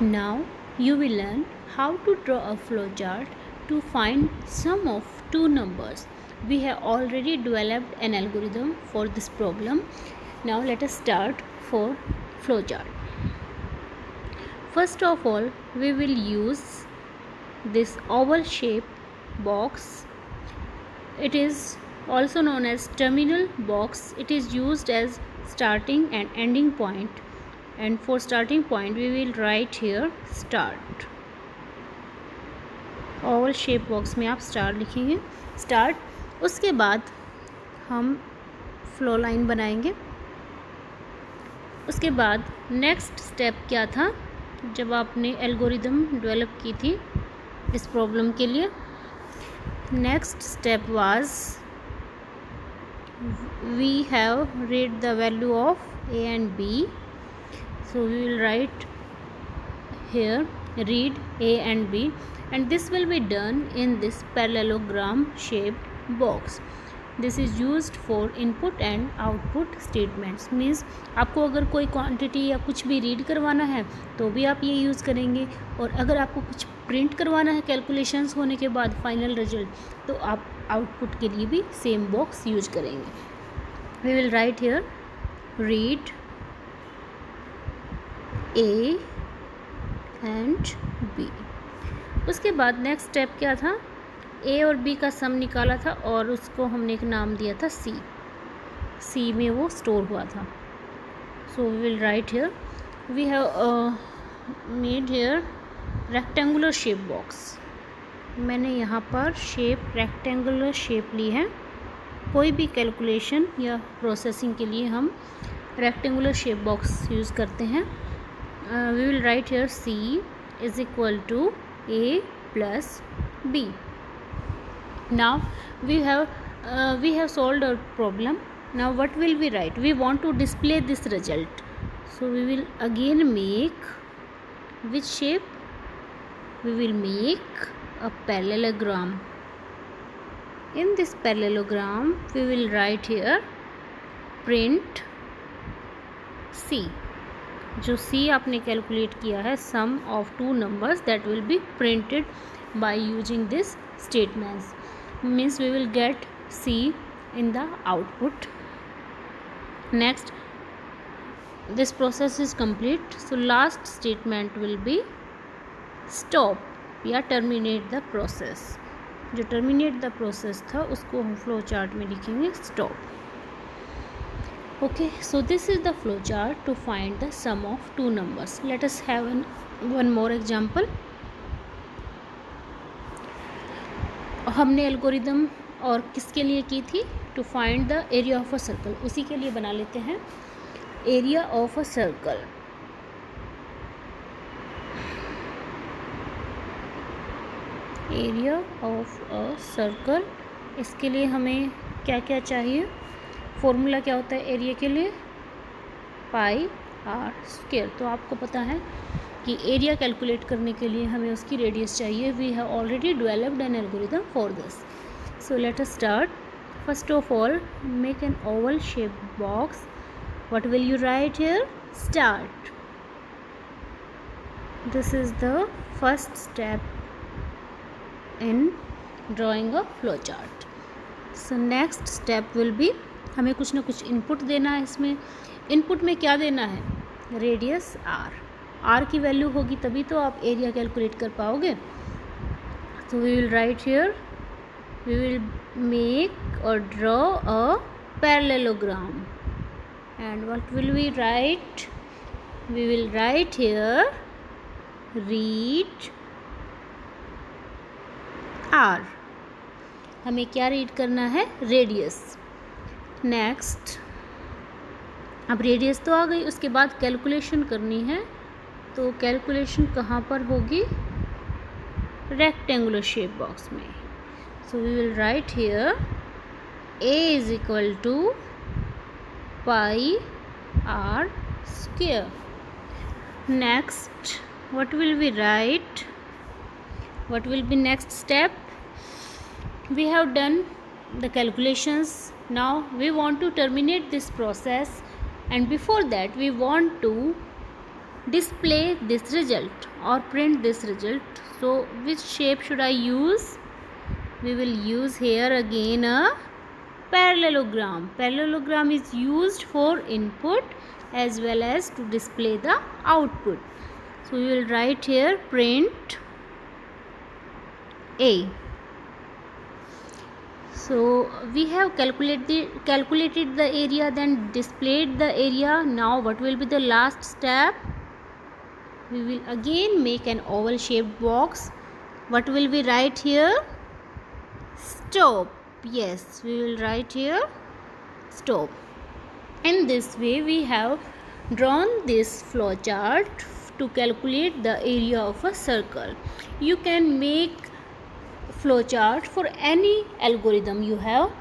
Now you will learn how to draw a flowchart to find sum of two numbers. We have already developed an algorithm for this problem. Now let us start for flowchart. First of all, we will use this oval shape box. It is also known as terminal box. It is used as starting and ending point, and for starting point we will write here start. Oval shape box में आप star लिखेंगे, start. उसके बाद हम flow line बनाएंगे। उसके बाद next step क्या था, जब आपने एल्गोरिदम डेवलप की थी इस प्रॉब्लम के लिए, next step was we have read the value of A and B, so we will write here read a and b, and this will be done in this parallelogram shaped box. This is used for input and output statements. Means आपको अगर कोई quantity या कुछ भी read करवाना है तो भी आप ये यूज़ करेंगे, और अगर आपको कुछ प्रिंट करवाना है कैलकुलेशंस होने के बाद फाइनल रिजल्ट, तो आप आउटपुट के लिए भी सेम बॉक्स यूज करेंगे. We will write here read A and B. उसके बाद नेक्स्ट स्टेप क्या था, ए और बी का सम निकाला था और उसको हमने एक नाम दिया था सी. सी में वो स्टोर हुआ था. So we will write here we have made here rectangular shape box. मैंने यहाँ पर शेप रेक्टेंगुलर शेप ली है. कोई भी कैलकुलेशन या प्रोसेसिंग के लिए हम रेक्टेंगुलर शेप बॉक्स यूज़ करते हैं. We will write here C is equal to A plus B. Now we have solved our problem. Now what will we write? We want to display this result, so we will again make which shape? We will make a parallelogram. In this parallelogram we will write here print C. जो C आपने calculate किया है sum of two numbers, that will be printed by using this statements. Means we will get C in the output. Next this process is complete, so last statement will be stop या terminate the process. जो terminate the process था उसको हम flow chart में लिखेंगे stop. Okay, so this is the flow chart to find the sum of two numbers. Let us have one more example. हमने algorithm और किसके लिए की थी, to find the area of a circle. उसी के लिए बना लेते हैं area of a circle. Area of a circle, इसके लिए हमें क्या क्या चाहिए, फॉर्मूला क्या होता है एरिया के लिए, पाई आर स्क्वायर. तो आपको पता है कि एरिया कैलकुलेट करने के लिए हमें उसकी रेडियस चाहिए. We have already developed an algorithm for this. So let us start. First of all make an oval shape box. What will you write here, start. This is the first step in drawing a flow chart. So next step will be, हमें कुछ ना कुछ input देना है. इसमें input में क्या देना है, रेडियस आर. आर की वैल्यू होगी तभी तो आप एरिया कैलकुलेट कर पाओगे. तो we will write here we will make और draw a parallelogram. And what will we write, we will write here read R. हमें क्या रीड करना है, रेडियस. नेक्स्ट, अब रेडियस तो आ गई, उसके बाद कैलकुलेशन करनी है. तो कैलकुलेशन कहाँ पर होगी, रेक्टेंगुलर शेप बॉक्स में. So we will write here A is equal to pi r square. Next what will we write, what will be next step. We have done the calculations. Now we want to terminate this process, and before that we want to display this result or print this result. So which shape should I use? We will use here again a parallelogram. Parallelogram is used for input as well as to display the output. So we will write here print A. So we have calculated the area, then displayed the area. Now what will be the last step? We will again make an oval shaped box. What will we write here? Stop. Yes, we will write here stop. In this way we have drawn this flow chart to calculate the area of a circle. You can make flow chart for any algorithm you have